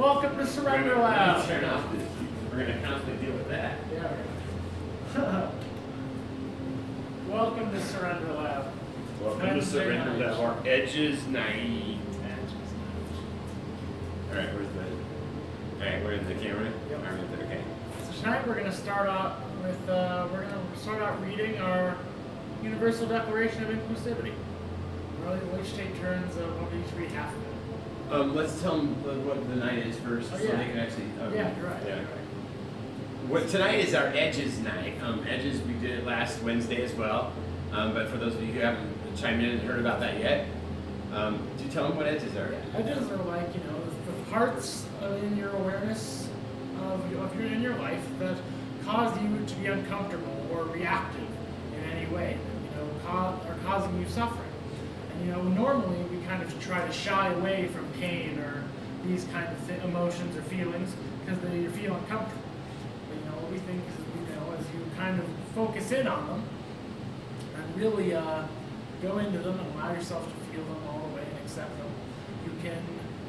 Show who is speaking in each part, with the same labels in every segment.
Speaker 1: Welcome to Surrender Lab.
Speaker 2: Turn off this. We're going to constantly deal with that.
Speaker 1: Yeah. Welcome to Surrender Lab.
Speaker 2: Welcome to Surrender Lab. Our edges night. Alright, we're in the camera?
Speaker 1: Yep.
Speaker 2: Okay.
Speaker 1: So tonight we're going to start out with, reading our Universal Declaration of Inclusivity. We'll each take turns, we'll each read half of it.
Speaker 2: Let's tell them what the night is first, so they can actually.
Speaker 1: Yeah, you're right.
Speaker 2: Yeah.
Speaker 1: You're right.
Speaker 2: What tonight is our Edges night. Edges we did it last Wednesday as well. But for those of you who haven't chimed in and heard about that yet, do you tell them what edges are?
Speaker 1: Yeah, edges are like the parts in your awareness in your life that cause you to be uncomfortable or reactive in any way. Are causing you suffering. And normally we kind of try to shy away from pain or these kind of emotions or feelings because you feel uncomfortable. But what we think is, as you kind of focus in on them and really go into them and allow yourself to feel them all the way and accept them, you can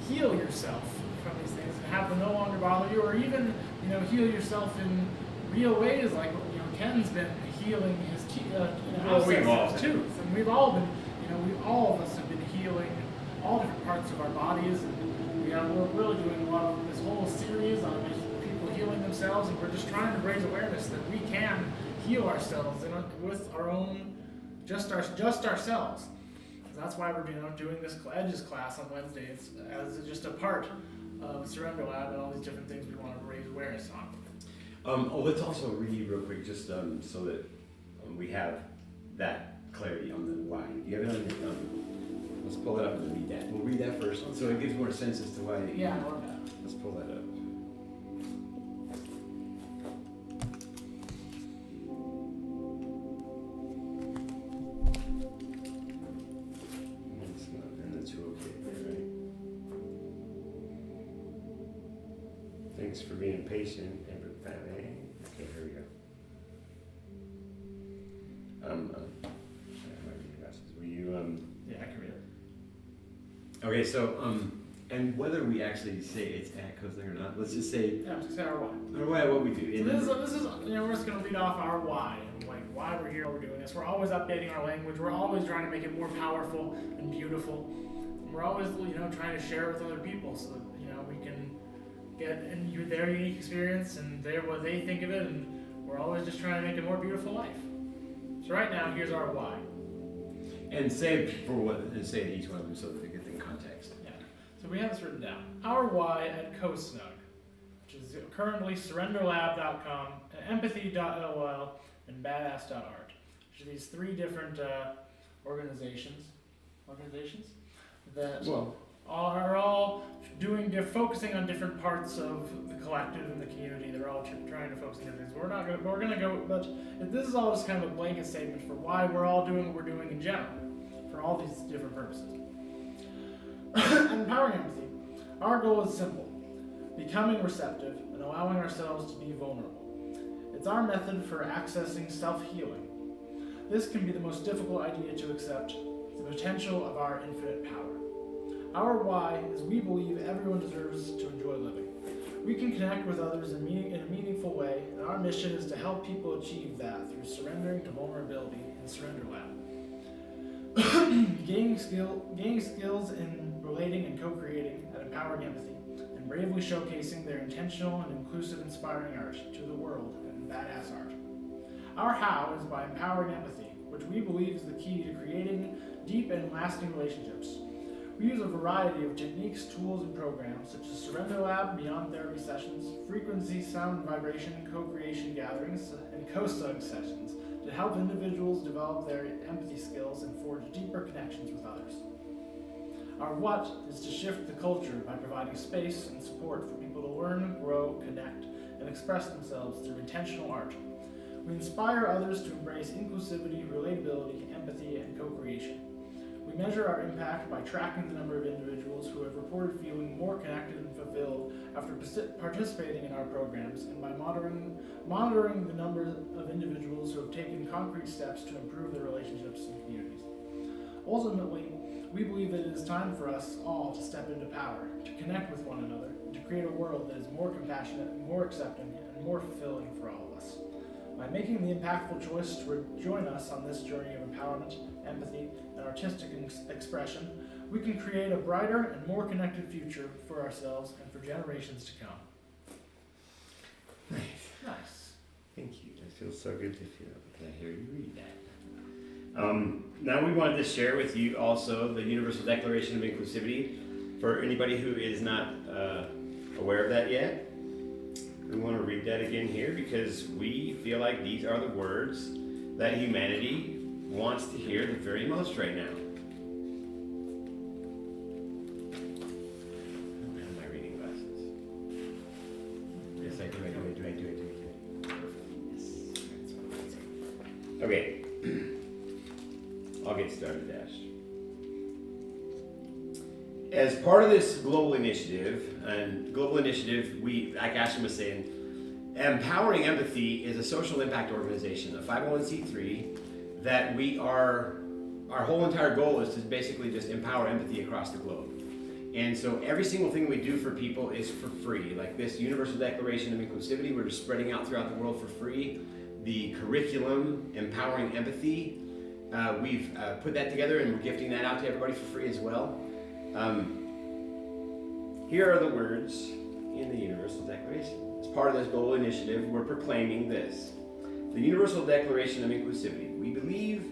Speaker 1: heal yourself from these things and have them no longer bother you, or even heal yourself in real ways, like Ken's been healing his tooth, and we've all been. All of us have been healing all different parts of our bodies, and we're really doing a lot of this whole series on people healing themselves, and we're just trying to raise awareness that we can heal ourselves with our own, just ourselves. So that's why we're doing this Edges class on Wednesdays as just a part of Surrender Lab and all these different things we want to raise awareness on.
Speaker 2: Let's also read real quick, just so that we have that clarity on the why. You have it on your let's pull it up and read that. We'll read that first, so it gives more sense as to why.
Speaker 1: Yeah, I love that.
Speaker 2: Let's pull that up. It's not in the 2OK, right? Thanks for being patient, everybody. Okay, here we go.
Speaker 1: Yeah, I can read it.
Speaker 2: Okay, so, and whether we actually say it's at Coastline or not, let's just say.
Speaker 1: Yeah, just say our why.
Speaker 2: Our why, what we do.
Speaker 1: So this is we're just going to lead off our why, and why we're here, we're doing this. We're always updating our language. We're always trying to make it more powerful and beautiful. And we're always, trying to share with other people so that, we can get their unique experience and what they think of it, and we're always just trying to make a more beautiful life. So right now, here's our why.
Speaker 2: And say each one of them so that they get the context.
Speaker 1: Yeah. So we have this written down. Our why at CoSnug, which is currently surrenderlab.com, empathy.lol, and badass.art, which are these three different organizations that are all focusing on different parts of the collective and the community. They're all trying to focus on different things. We're gonna go, but this is all just kind of a blanket statement for why we're all doing what we're doing in general, for all these different purposes. Empowering empathy. Our goal is simple: becoming receptive and allowing ourselves to be vulnerable. It's our method for accessing self-healing. This can be the most difficult idea to accept: the potential of our infinite power. Our why is we believe everyone deserves to enjoy living. We can connect with others in a meaningful way, and our mission is to help people achieve that through surrendering to vulnerability in Surrender Lab. Gaining skills in relating and co-creating and empowering empathy, and bravely showcasing their intentional and inclusive inspiring art to the world and badass art. Our how is by empowering empathy, which we believe is the key to creating deep and lasting relationships. We use a variety of techniques, tools, and programs such as Surrender Lab, Beyond Therapy sessions, frequency, sound, and vibration, co-creation gatherings, and CoSnug sessions to help individuals develop their empathy skills and forge deeper connections with others. Our what is to shift the culture by providing space and support for people to learn, grow, connect, and express themselves through intentional art. We inspire others to embrace inclusivity, relatability, empathy, and co-creation. We measure our impact by tracking the number of individuals who have reported feeling more connected and fulfilled after participating in our programs, and by monitoring the number of individuals who have taken concrete steps to improve their relationships and communities. Ultimately, we believe that it is time for us all to step into power, to connect with one another, to create a world that is more compassionate, more accepting, and more fulfilling for all of us. By making the impactful choice to join us on this journey of empowerment, empathy, and artistic expression, we can create a brighter and more connected future for ourselves and for generations to come.
Speaker 2: Nice.
Speaker 1: Nice.
Speaker 2: Thank you. It feels so good to hear you read that. Now we wanted to share with you also the Universal Declaration of Inclusivity. For anybody who is not aware of that yet, we want to read that again here because we feel like these are the words that humanity wants to hear the very most right now. I don't have my reading glasses. Yes, I do. Yes. Okay. I'll get started, Dash. As part of this global initiative, like Ashton was saying, Empowering Empathy is a social impact organization, a 501c3, that our whole entire goal is to basically just empower empathy across the globe. And so every single thing we do for people is for free. Like this Universal Declaration of Inclusivity, we're just spreading out throughout the world for free. The curriculum, Empowering Empathy, we've put that together and we're gifting that out to everybody for free as well. Here are the words in the Universal Declaration. As part of this global initiative, we're proclaiming this. The Universal Declaration of Inclusivity. We believe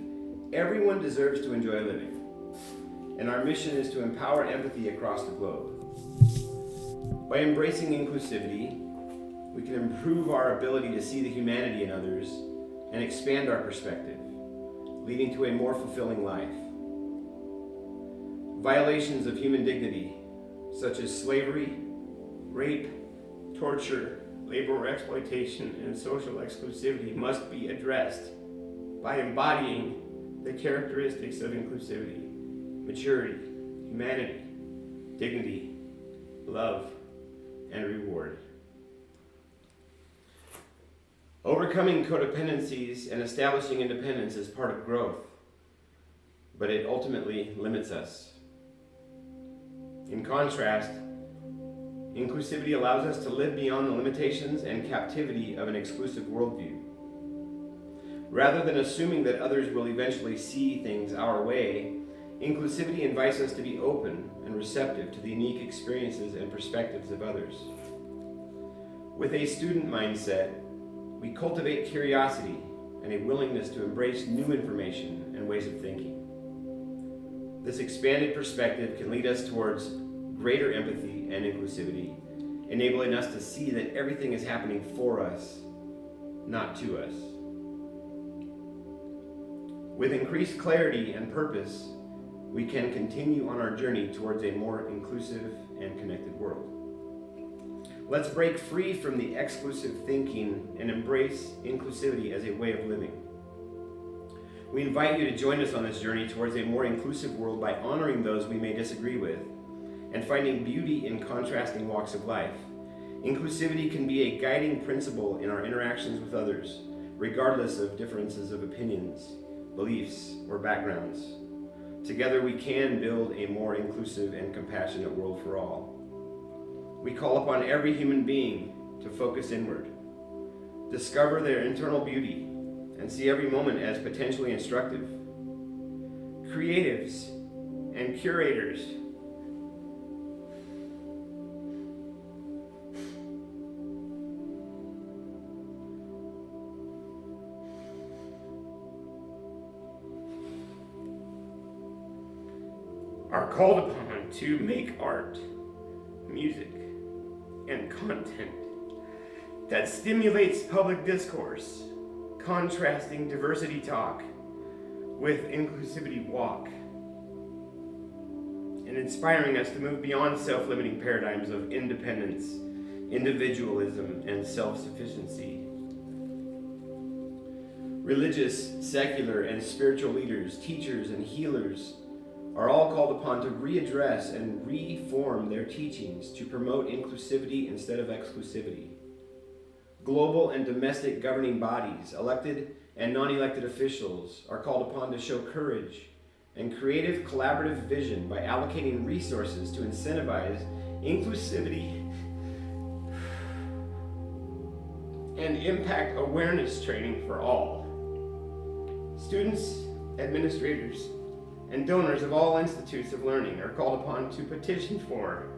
Speaker 2: everyone deserves to enjoy living, and our mission is to empower empathy across the globe. By embracing inclusivity, we can improve our ability to see the humanity in others and expand our perspective, leading to a more fulfilling life. Violations of human dignity, such as slavery, rape, torture, labor or exploitation, and social exclusivity must be addressed by embodying the characteristics of inclusivity, maturity, humanity, dignity, love, and reward. Overcoming codependencies and establishing independence is part of growth, but it ultimately limits us. In contrast, inclusivity allows us to live beyond the limitations and captivity of an exclusive worldview. Rather than assuming that others will eventually see things our way, inclusivity invites us to be open and receptive to the unique experiences and perspectives of others. With a student mindset, we cultivate curiosity and a willingness to embrace new information and ways of thinking. This expanded perspective can lead us towards greater empathy and inclusivity, enabling us to see that everything is happening for us, not to us. With increased clarity and purpose, we can continue on our journey towards a more inclusive and connected world. Let's break free from the exclusive thinking and embrace inclusivity as a way of living. We invite you to join us on this journey towards a more inclusive world by honoring those we may disagree with and finding beauty in contrasting walks of life. Inclusivity can be a guiding principle in our interactions with others, regardless of differences of opinions, beliefs, or backgrounds. Together we can build a more inclusive and compassionate world for all. We call upon every human being to focus inward, discover their internal beauty, and see every moment as potentially instructive. Creatives and curators are called upon to make art, music, and content that stimulates public discourse, contrasting diversity talk with inclusivity walk, and inspiring us to move beyond self-limiting paradigms of independence, individualism, and self-sufficiency. Religious, secular, and spiritual leaders, teachers, and healers are all called upon to readdress and reform their teachings to promote inclusivity instead of exclusivity. Global and domestic governing bodies, elected and non-elected officials, are called upon to show courage and creative collaborative vision by allocating resources to incentivize inclusivity and impact awareness training for all. Students, administrators, and donors of all institutes of learning are called upon to petition for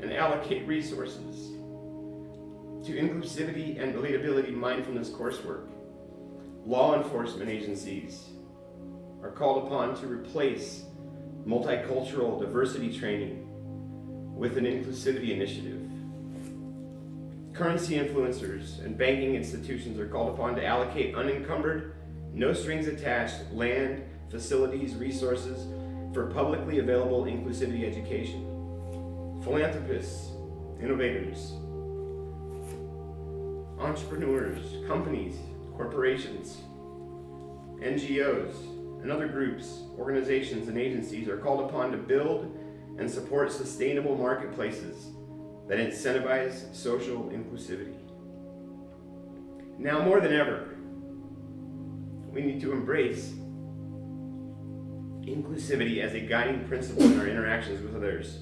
Speaker 2: and allocate resources to inclusivity and relatability mindfulness coursework. Law enforcement agencies are called upon to replace multicultural diversity training with an inclusivity initiative. Currency influencers and banking institutions are called upon to allocate unencumbered, no strings attached land, facilities, resources for publicly available inclusivity education. Philanthropists, innovators, entrepreneurs, companies, corporations, NGOs, and other groups, organizations, and agencies are called upon to build and support sustainable marketplaces that incentivize social inclusivity. Now more than ever, we need to embrace inclusivity as a guiding principle in our interactions with others.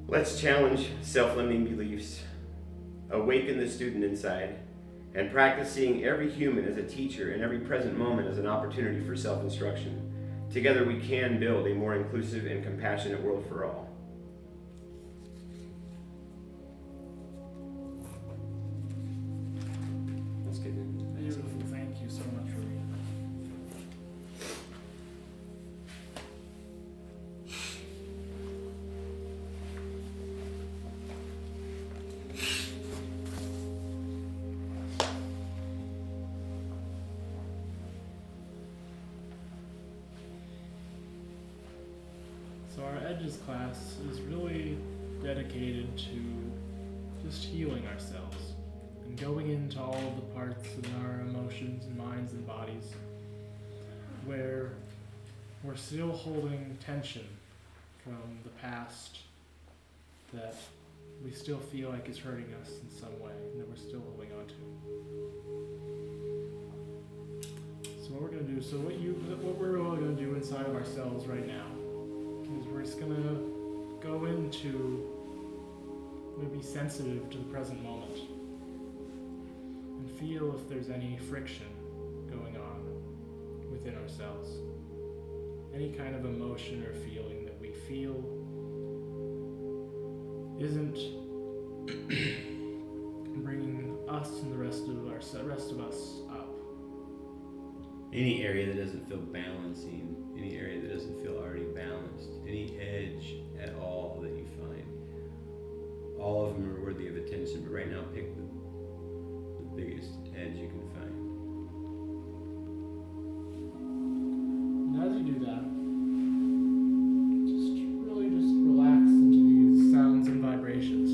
Speaker 2: Let's challenge self-limiting beliefs, awaken the student inside, and practice seeing every human as a teacher and every present moment as an opportunity for self-instruction. Together we can build a more inclusive and compassionate world for all. Let's get in.
Speaker 1: Beautiful. Thank you so much for reading that. So our Edges class is really dedicated to just healing ourselves and going into all of the parts of our emotions and minds and bodies where we're still holding tension from the past that we still feel like is hurting us in some way and that we're still holding on to. So what we're going to do, what we're all going to do inside of ourselves right now is we're just going to go into, we're going to be sensitive to the present moment and feel if there's any friction going on within ourselves. Any kind of emotion or feeling that we feel isn't bringing us and the rest of us up.
Speaker 3: Any area that doesn't feel balancing, any area that doesn't feel already balanced, any edge at all that you find, all of them are worthy of attention, but right now pick the biggest edge you can find.
Speaker 1: And as you do that, just relax into these sounds and vibrations.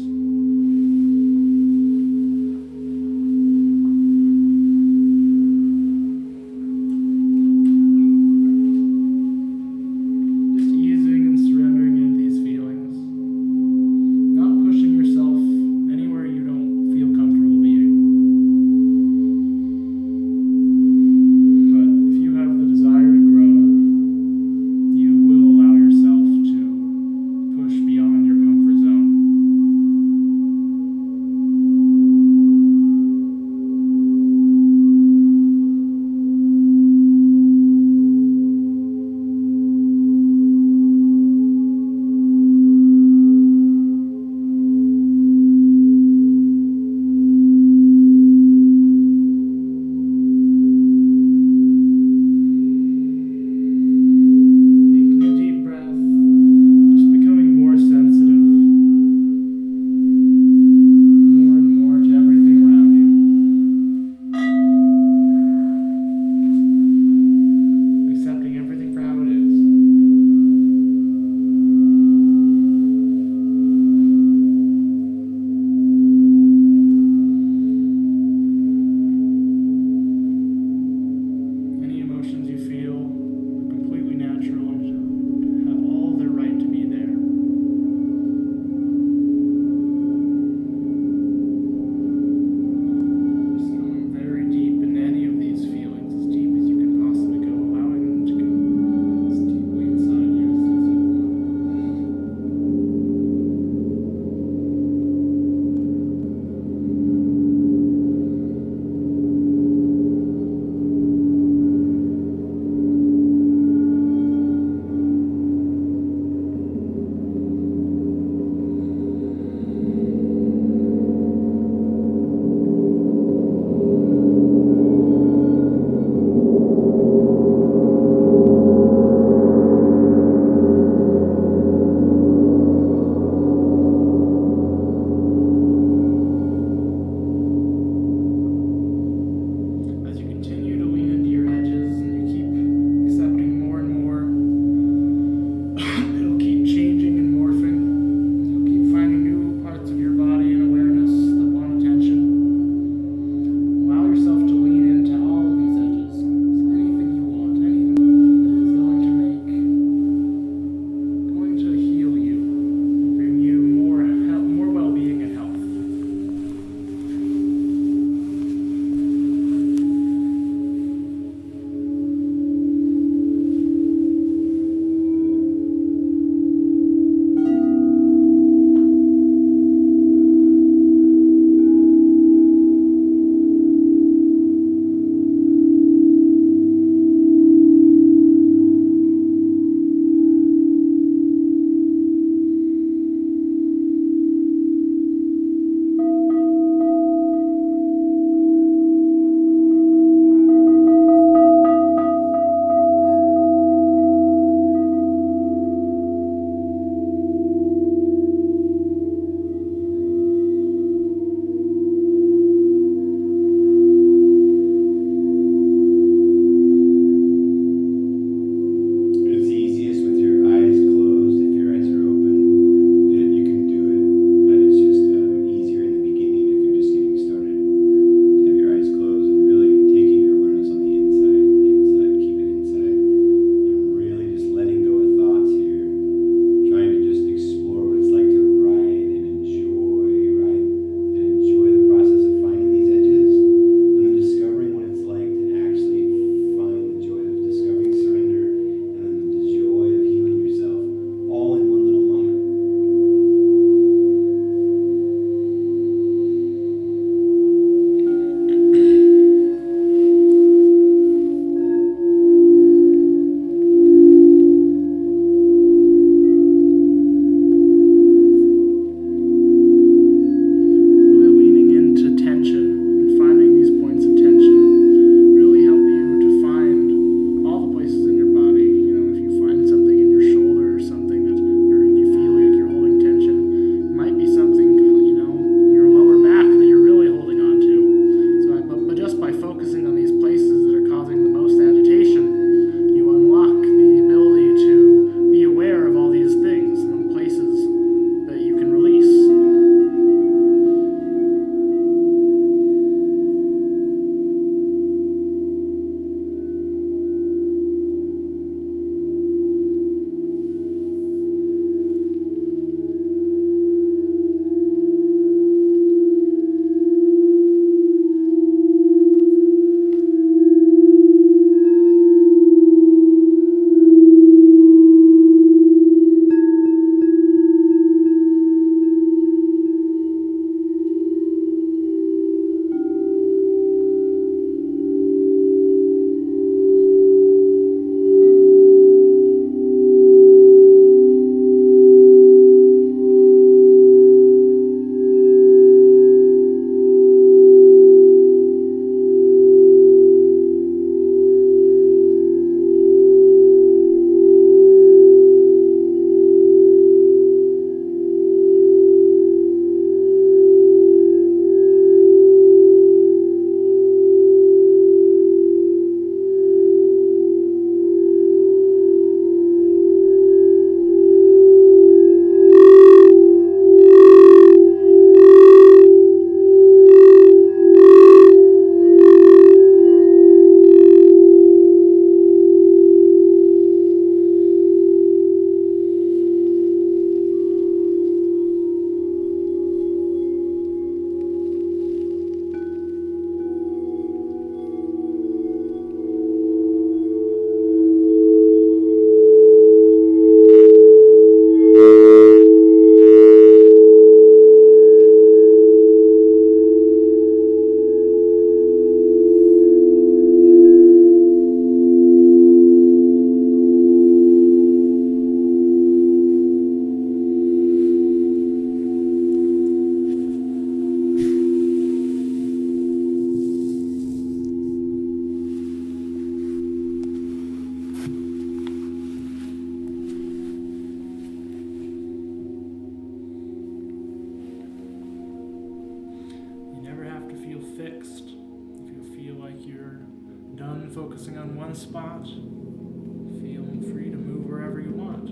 Speaker 1: focusing on one spot, feeling free to move wherever you want.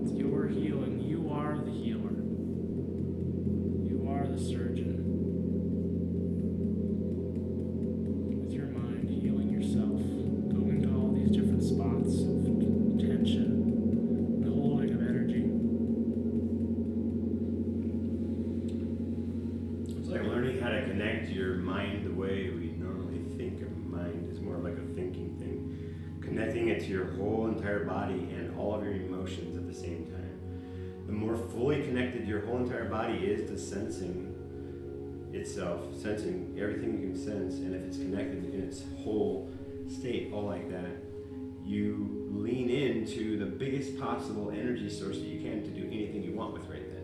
Speaker 1: It's your healing. You are the healer. You are the surgeon. With your mind, healing yourself, going to all these different spots of tension and holding of energy.
Speaker 2: It's like learning how to connect your mind the way we normally think of mind is more like a thinking thing. Connecting it to your whole entire body and all of your emotions at the same time. The more fully connected your whole entire body is to sensing itself, sensing everything you can sense, and if it's connected in its whole state, all like that, you lean into the biggest possible energy source that you can to do anything you want with right then.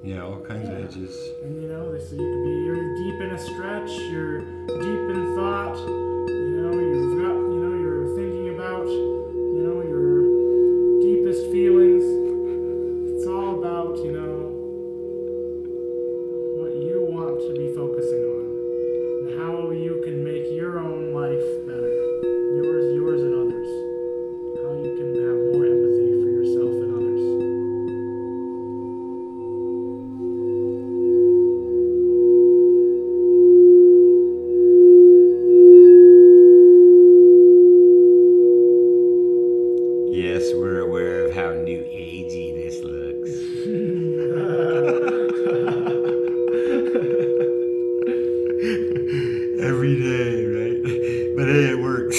Speaker 3: Yeah, all kinds of edges.
Speaker 1: And so you could be you're deep in a stretch, you're deep in thought, you've got you're thinking about, your deepest feelings. It's all about, what you want to be focusing on and how you can make your own life better. Yours and others. How you can have more empathy for yourself and others.
Speaker 3: Yes, we're aware of how new agey this looks. Every day, right? But hey, it works.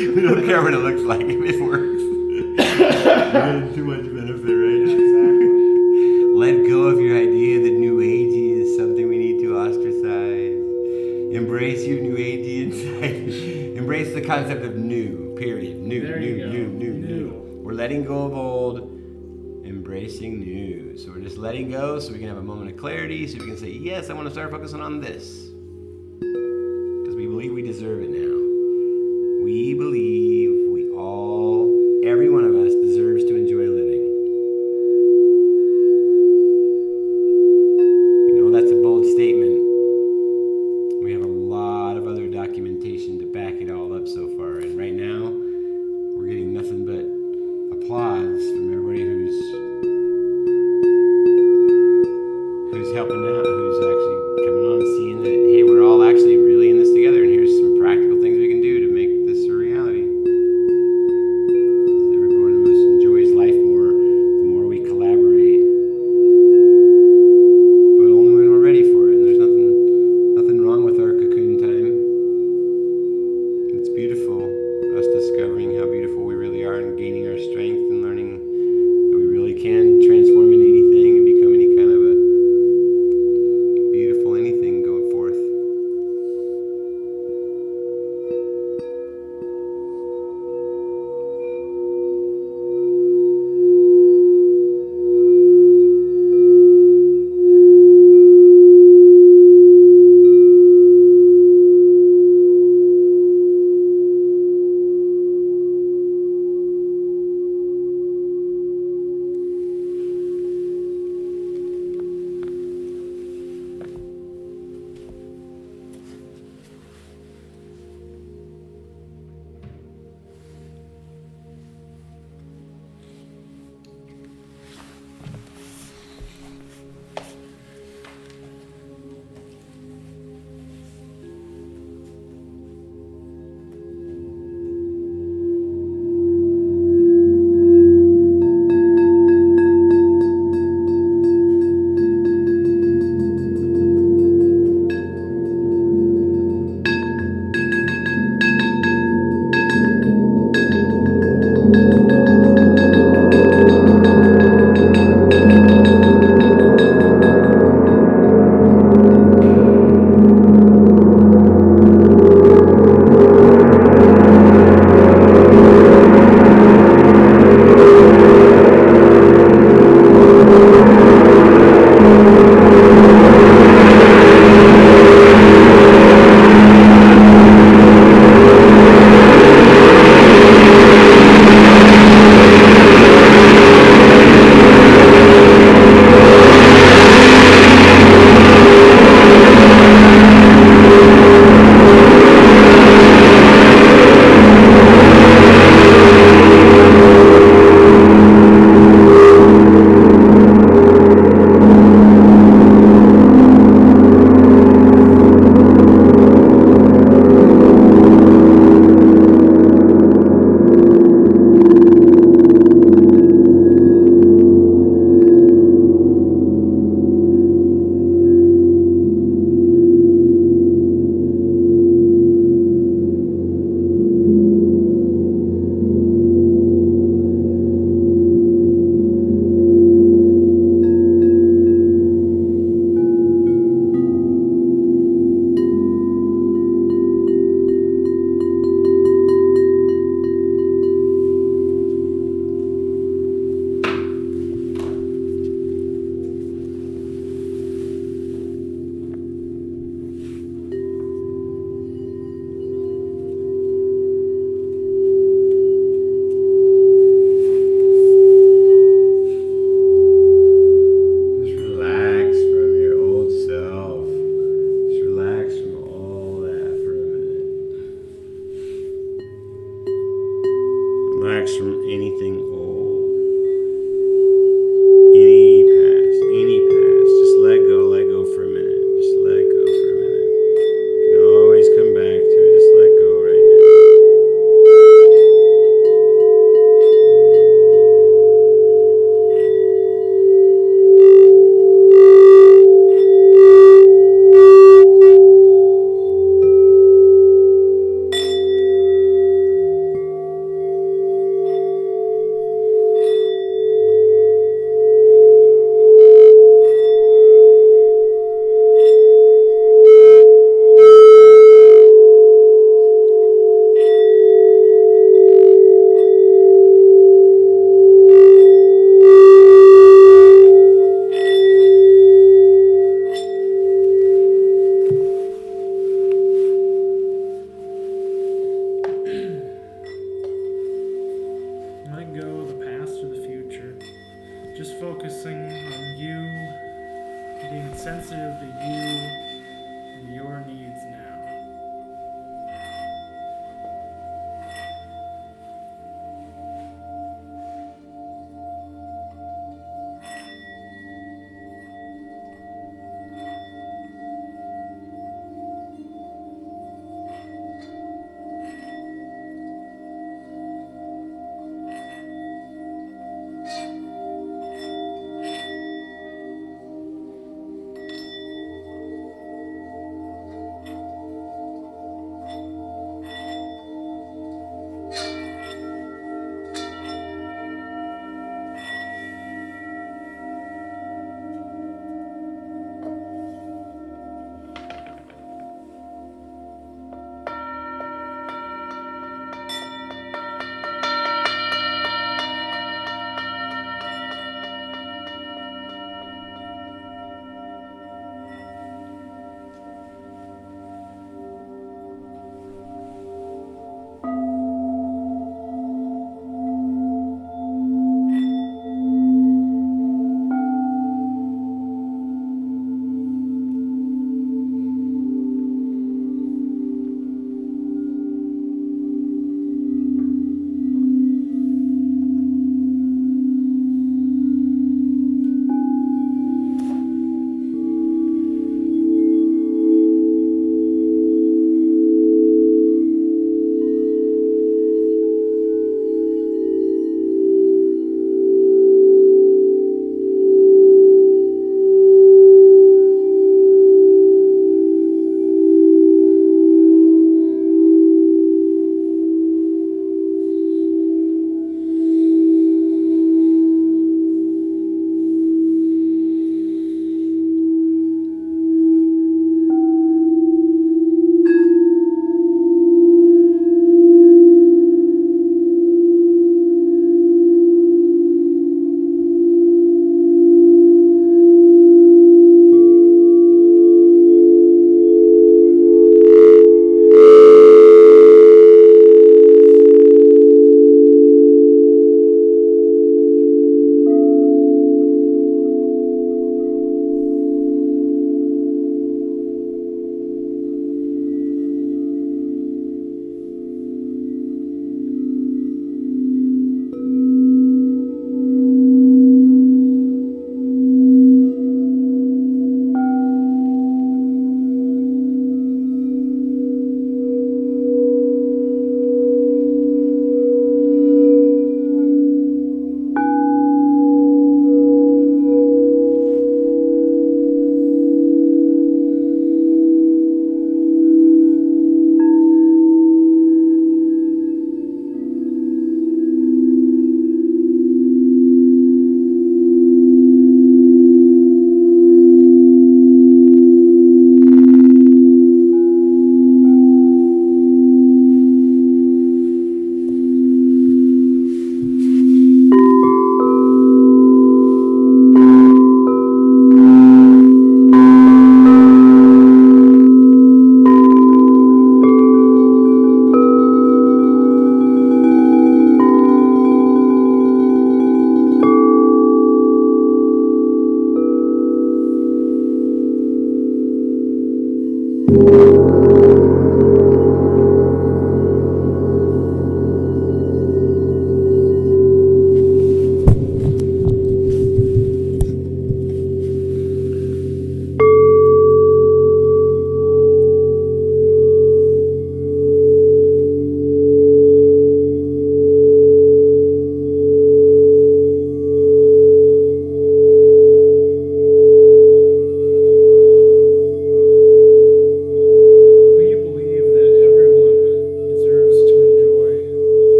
Speaker 3: We don't care what it looks like if it works. You're getting too much benefit, right?
Speaker 1: Exactly.
Speaker 3: Let go of your idea that new agey is something we need to ostracize. Embrace your new agey inside. Embrace the concept of new, period. New. We're letting go of old, embracing new. So we're just letting go so we can have a moment of clarity, so we can say, yes, I want to start focusing on this. Because we believe we deserve it now. We believe every one of us deserves to enjoy living. That's a bold statement. We have a lot of other documentation to back it all up so far. And right now, we're getting nothing but applause from everybody who's helping out, who's actually coming on and seeing that, hey, we're all actually really in this together, and here's some practical things we can do to make this a reality. Every one of us enjoys life more the more we collaborate, but only when we're ready for it. And there's nothing wrong with our cocoon time. It's beautiful, us discovering how beautiful we really are and gaining our strength and learning that we really can transform into anything and become any kind of a
Speaker 1: focusing on you, being sensitive to you and your needs now.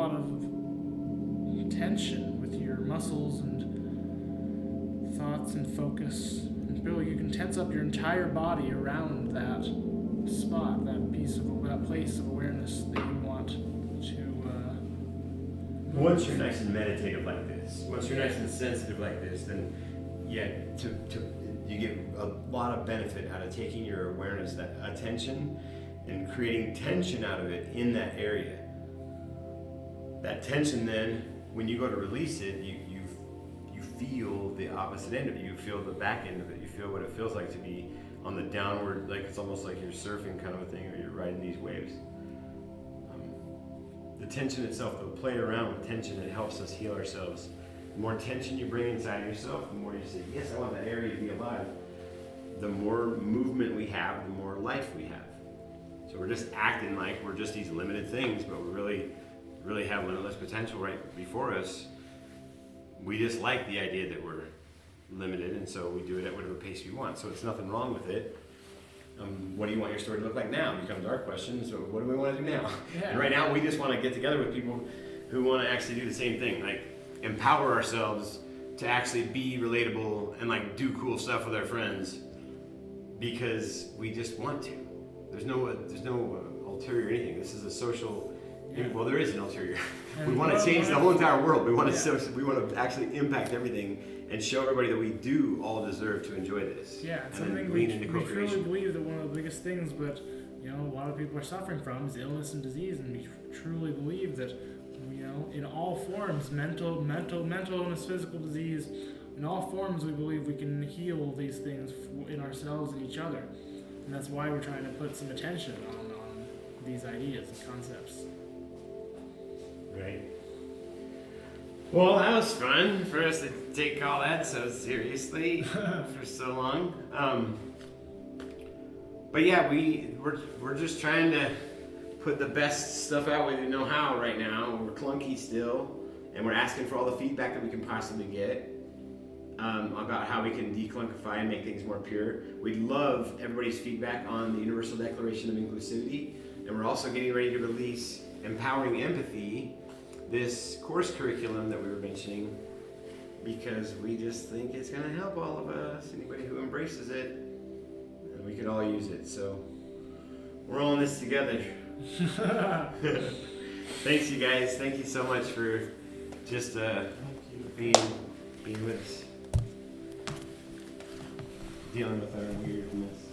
Speaker 1: lot of tension with your muscles and thoughts and focus. And really, you can tense up your entire body around that spot, that place of awareness that you want to.
Speaker 2: Once you're nice and meditative like this, once you're nice and sensitive like this, then you get a lot of benefit out of taking your awareness, that attention, and creating tension out of it in that area. That tension then, when you go to release it, you feel the opposite end of it. You feel the back end of it. You feel what it feels like to be on the downward, like it's almost like you're surfing kind of a thing, or you're riding these waves. The tension itself, though, play around with tension, it helps us heal ourselves. The more tension you bring inside of yourself, the more you say, yes, I want that area to be alive, the more movement we have, the more life we have. So we're just acting like we're just these limited things, but we really have limitless potential right before us. We just like the idea that we're limited, and so we do it at whatever pace we want. So it's nothing wrong with it. What do you want your story to look like now becomes our question. So what do we want to do now?
Speaker 1: Yeah.
Speaker 2: And right now we just want to get together with people who want to actually do the same thing, like empower ourselves to actually be relatable and like do cool stuff with our friends because we just want to. There's no ulterior anything. This is a social. Yeah. Well, there is an ulterior. We want to change the whole entire world. We want to we want to actually impact everything and show everybody that we do all deserve to enjoy this.
Speaker 1: Yeah, it's something we truly believe that one of the biggest things, but a lot of people are suffering from is illness and disease, and we truly believe that in all forms, mental illness, physical disease, in all forms, we believe we can heal these things in ourselves and each other, and that's why we're trying to put some attention on these ideas and concepts.
Speaker 2: Right. Well, that was fun for us to take all that so seriously for so long. But yeah, we're just trying to put the best stuff out we know how right now. We're clunky still, and we're asking for all the feedback that we can possibly get about how we can declunkify and make things more pure. We'd love everybody's feedback on the Universal Declaration of Inclusivity, and we're also getting ready to release Empowering Empathy, this course curriculum that we were mentioning, because we just think it's going to help all of us, anybody who embraces it, and we could all use it. So we're all in this together. Thanks, you guys. Thank you so much for just being with us, dealing with our weirdness.